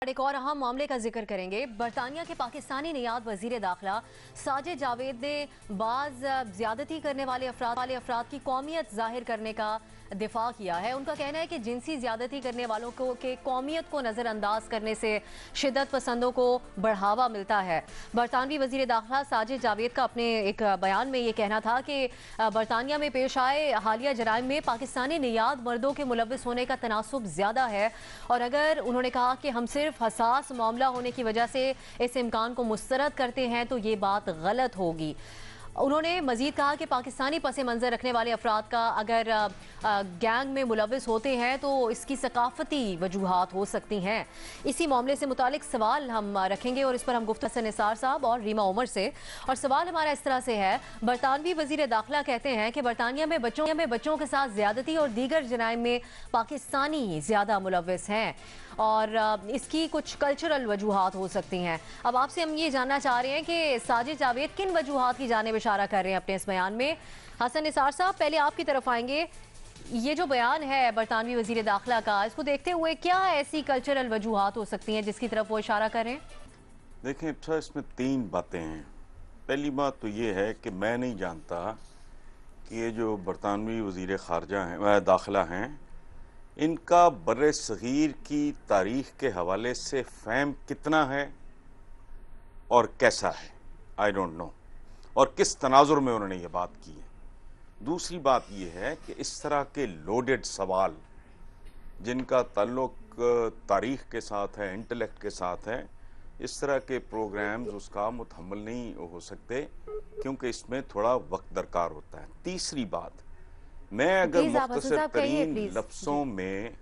एक और अहम मामले का जिक्र करेंगे। बरतानिया के पाकिस्तानी नियात वजीर दाखिला साजिद जावेद ने बाज ज्यादती करने वाले अफराद की कौमियत जाहिर करने का दिफा किया है। उनका कहना है कि जिनसी ज्यादती करने वालों को के कौमियत को नज़रअंदाज करने से शिद्दत पसंदों को बढ़ावा मिलता है। बरतानवी वजीर दाखिला साजिद जावेद का अपने एक बयान में ये कहना था कि बरतानिया में पेश आए हालिया जराइम में पाकिस्तानी नियात मर्दों के मुलव्विस होने का तनासुब ज्यादा है, और अगर उन्होंने कहा कि हम सिर्फ हसास मामला होने की वजह से इस इम्कान को मुस्तरद करते हैं तो ये बात गलत होगी। उन्होंने मजीद कहा कि पाकिस्तानी पस मंज़र रखने वाले अफराद का अगर गैंग में मुलव्विस होते हैं तो इसकी सकाफती वजूहात हो सकती हैं। इसी मामले से मुतालिक सवाल हम रखेंगे और इस पर हम गुफ्तगू निसार साहब और रीमा उमर से। और सवाल हमारा इस तरह से है, बरतानवी वजीर दाखिला कहते हैं कि बरतानिया में बच्चों के साथ ज्यादती और दीगर जराइम में पाकिस्तानी ज्यादा मुलव्विस हैं और इसकी कुछ कल्चरल वजूहात हो सकती हैं। अब आपसे हम ये जानना चाह रहे हैं कि साजिद जावेद किन वजूहात की जानिब इशारा कर रहे हैं अपने इस बयान में। हसन निसार साहब, पहले आपकी तरफ आएंगे। ये जो बयान है बरतानवी वजीर दाखिला का, इसको देखते हुए क्या ऐसी कल्चरल वजूहात हो सकती हैं जिसकी तरफ वो इशारा कर रहे हैं? देखें, अच्छा, इसमें तीन बातें हैं। पहली बात तो ये है कि मैं नहीं जानता कि ये जो बरतानवी वजीर खारजा हैं, दाखिला हैं, इनका बर्रे सगीर की तारीख के हवाले से फ़हम कितना है और कैसा है, आई डोंट नो, और किस तनाजुर में उन्होंने ये बात की है। दूसरी बात ये है कि इस तरह के लोडेड सवाल जिनका ताल्लुक तारीख के साथ है, इंटेलेक्ट के साथ है, इस तरह के प्रोग्राम्स उसका मुतहम्मल नहीं हो सकते क्योंकि इसमें थोड़ा वक्त दरकार होता है। तीसरी बात, मैं अगर मुख्तसर तरीन लफ्ज़ों में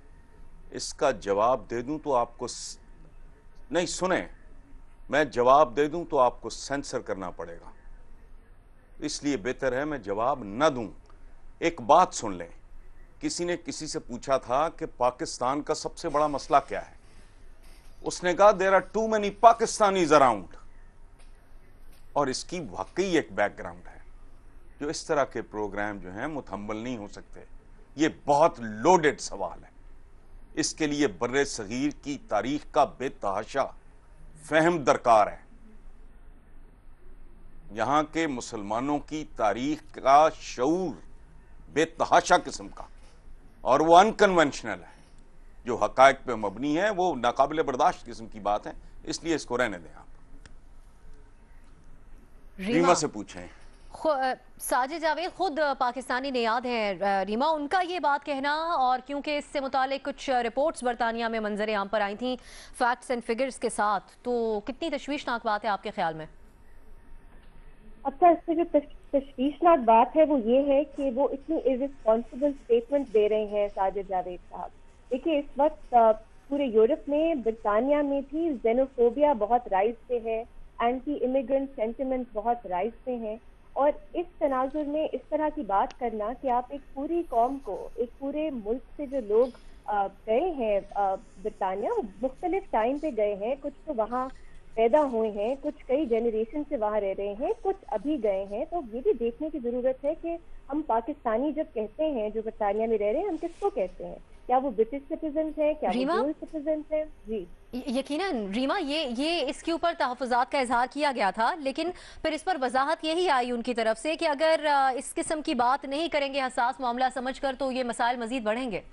इसका जवाब दे दूं तो आपको नहीं सुने, मैं जवाब दे दूं तो आपको सेंसर करना पड़ेगा, इसलिए बेहतर है मैं जवाब न दूं। एक बात सुन लें, किसी ने किसी से पूछा था कि पाकिस्तान का सबसे बड़ा मसला क्या है, उसने कहा there are too many Pakistanis around, और इसकी वाकई एक बैकग्राउंड है जो इस तरह के प्रोग्राम जो हैं मुतहम्मल नहीं हो सकते। ये बहुत लोडेड सवाल है, इसके लिए बर्रे सगीर की तारीख का बेतहाशा फहम दरकार है। यहाँ के मुसलमानों की तारीख का शऊर बेतहाशा किस्म का, और वो अनकन्वेंशनल है, जो हकायक पे मबनी है, वो नाकाबिल बर्दाश्त किस्म की बात है, इसलिए इसको रहने दें। आप रीमा से पूछें। साजिद जावेद खुद पाकिस्तानी नियाद हैं रीमा, उनका ये बात कहना, और क्योंकि इससे मुतालिक कुछ रिपोर्ट्स बरतानिया में मंजर आम पर आई थी फैक्ट्स एंड फिगर्स के साथ, तो कितनी तशवीशनाक बात है आपके ख्याल में? अच्छा, इससे जो तशवीशनाक बात है वो ये है कि वो इतनी इररिस्पॉन्सिबल स्टेटमेंट दे रहे हैं साजिद जावेद साहब। देखिए, इस वक्त पूरे यूरोप में, ब्रिटानिया में भी जेनोफोबिया बहुत राइज पे है, एंटी इमिग्रेंट सेंटिमेंट बहुत राइज पे हैं, और इस तनाजुर में इस तरह की बात करना कि आप एक पूरी कौम को, एक पूरे मुल्क से जो लोग गए हैं ब्रिटानिया, मुख्तलिफ टाइम पे गए हैं, कुछ तो वहाँ पैदा हुए हैं, कुछ कई जनरेशन से वहाँ रह रहे हैं, कुछ अभी गए हैं, तो ये भी देखने की जरूरत है कि हम पाकिस्तानी जब कहते हैं जो ब्रिटानिया में रह रहे हैं, हम किसको कहते हैं? क्या वो ब्रिटिश सिटीजन हैं, क्या वो डुअल सिटीजन हैं? जी यकीनन रीमा, ये इसके ऊपर तहफ़्फ़ुज़ात का इजहार किया गया था, लेकिन फिर इस पर वजाहत यही आई उनकी तरफ से कि अगर इस किस्म की बात नहीं करेंगे हसास मामला समझकर तो ये मसाइल मजीद बढ़ेंगे।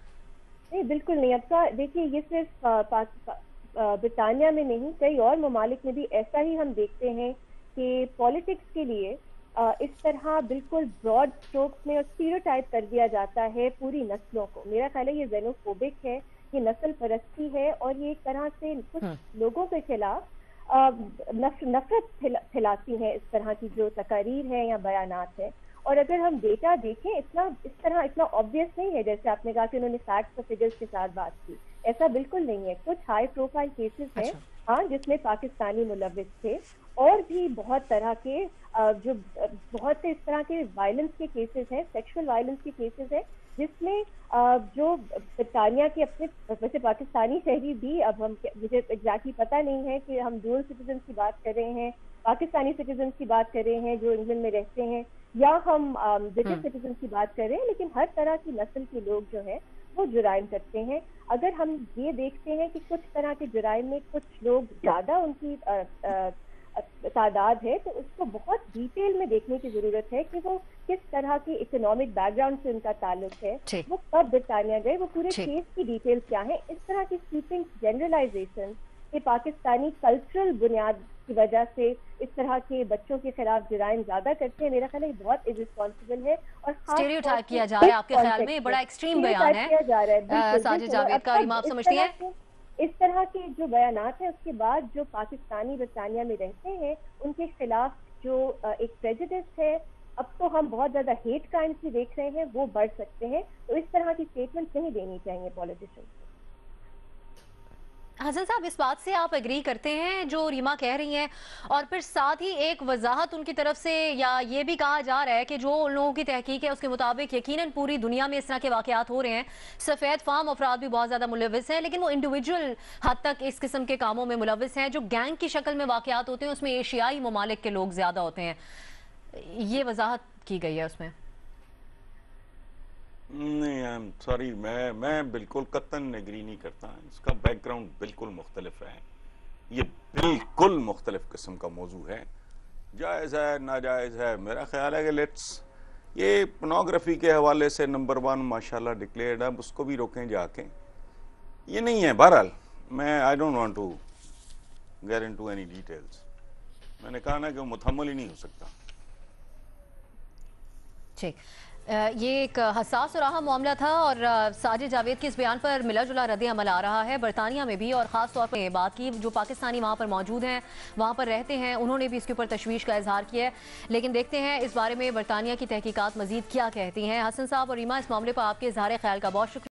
नहीं, बिल्कुल नहीं। अब देखिए, ये सिर्फ ब्रिटानिया में नहीं, कई और ममालिक में भी ऐसा ही हम देखते हैं कि पॉलिटिक्स के लिए इस तरह बिल्कुल ब्रॉड स्ट्रोक्स में और स्टीरियोटाइप कर दिया जाता है पूरी नस्लों को। मेरा ख्याल है ये जेनोफोबिक है, ये नस्ल परस्ती है, और ये एक तरह से कुछ लोगों के खिलाफ नफरत फैलाती है इस तरह की जो तकारीर है या बयानात है। और अगर हम डेटा देखें, इस तरह इतना ऑब्वियस नहीं है जैसे आपने कहा कि उन्होंने फैक्ट्स और फिगर्स के साथ बात की, ऐसा बिल्कुल नहीं है। कुछ हाई प्रोफाइल केसेस हैं, हाँ, जिसमें पाकिस्तानी मुलव्विस थे, और भी बहुत तरह के जो बहुत से इस तरह के वायलेंस के केसेस हैं, सेक्सुअल वायलेंस के केसेस हैं, जिसमें जो ब्रिटानिया के अपने, वैसे पाकिस्तानी शहरी भी, अब हम, मुझे एग्जैक्टली पता नहीं है कि हम डुअल सिटीजन की बात कर रहे हैं, पाकिस्तानी सिटीजन की बात कर रहे हैं जो इंग्लैंड में रहते हैं, या हम ब्रिटिश सिटीजन की बात कर रहे हैं, लेकिन हर तरह की नस्ल के लोग जो हैं وہ جرائم کرتے ہیں. اگر ہم یہ دیکھتے ہیں کہ کچھ طرح کے جرائم میں کچھ لوگ زیادہ ان کی تعداد ہے تو اس کو بہت ڈیٹیل میں دیکھنے کی ضرورت ہے کہ وہ کس طرح کی اکنامک بیک گراؤنڈ سے ان کا تعلق ہے, وہ کب برطانیہ گئے, وہ پورے کیس کی ڈیٹیل کیا ہے. اس طرح کی سویپنگ جنرلائزیشن کہ پاکستانی کلچرل بنیاد کی وجہ سے اس طرح کے بچوں کے خلاف جرائم زیادہ کرتے ہیں, میرا خیال ہے بہت ارسپانسبل ہے اور اسٹیریوٹائپ کیا جا رہا ہے. آپ کے خیال میں بڑا ایکسٹریم بیان ہے ساجد جاوید کا, ریما آپ سمجھتی ہیں؟ اس طرح کے جو بیانات ہیں اس کے بعد جو پاکستانی برطانیہ میں رہتے ہیں ان کے خلاف جو ایک پریجوڈس ہے, اب تو ہم بہت زیادہ ہیٹ کرائمز بھی دیکھ رہے ہیں, وہ بڑھ سکتے ہیں. تو اس طرح کی اسٹیٹمنٹ نہیں دینی چاہیے پولیٹیشین. حسن صاحب, اس بات سے آپ ایگری کرتے ہیں جو ریما کہہ رہی ہیں, اور پھر ساتھ ہی ایک وضاحت ان کی طرف سے یا یہ بھی کہا جا رہا ہے کہ جو ان لوگوں کی تحقیق ہے اس کے مطابق یقیناً پوری دنیا میں اس طرح کے واقعات ہو رہے ہیں, سفید فام افراد بھی بہت زیادہ ملوث ہیں, لیکن وہ انڈیویجول حد تک اس قسم کے کاموں میں ملوث ہیں. جو گینگ کی شکل میں واقعات ہوتے ہیں اس میں ایشیائی ممالک کے لوگ زیادہ ہوتے ہیں, یہ وضاحت کی گئی ہے اس میں. نہیں, سوری, میں بالکل قطعاً ایگری نہیں کرتا. اس کا بیک گراؤنڈ بالکل مختلف ہے, یہ بالکل مختلف قسم کا موضوع ہے. جائز ہے ناجائز ہے, میرا خیال ہے کہ یہ پورنوگرافی کے حوالے سے نمبر 1 ماشاءاللہ ڈکلیئرڈ ہے, اس کو بھی روکیں جا کے. یہ نہیں ہے. بہرحال میں I don't want to get into any details. میں نے کہا نا کہ وہ متحمل ہی نہیں ہو سکتا. ٹھیک, یہ ایک حساس اور اہم معاملہ تھا, اور ساجد جاوید کے اس بیان پر ملا جلا رد عمل آ رہا ہے برطانیہ میں بھی, اور خاص طور پر یہ بات کی جو پاکستانی وہاں پر موجود ہیں, وہاں پر رہتے ہیں, انہوں نے بھی اس کے اوپر تشویش کا اظہار کیا ہے. لیکن دیکھتے ہیں اس بارے میں برطانیہ کی تحقیقات مزید کیا کہتی ہیں. حسن صاحب اور ریما, اس معاملے پر آپ کے اظہار خیال کا بہت شکریہ.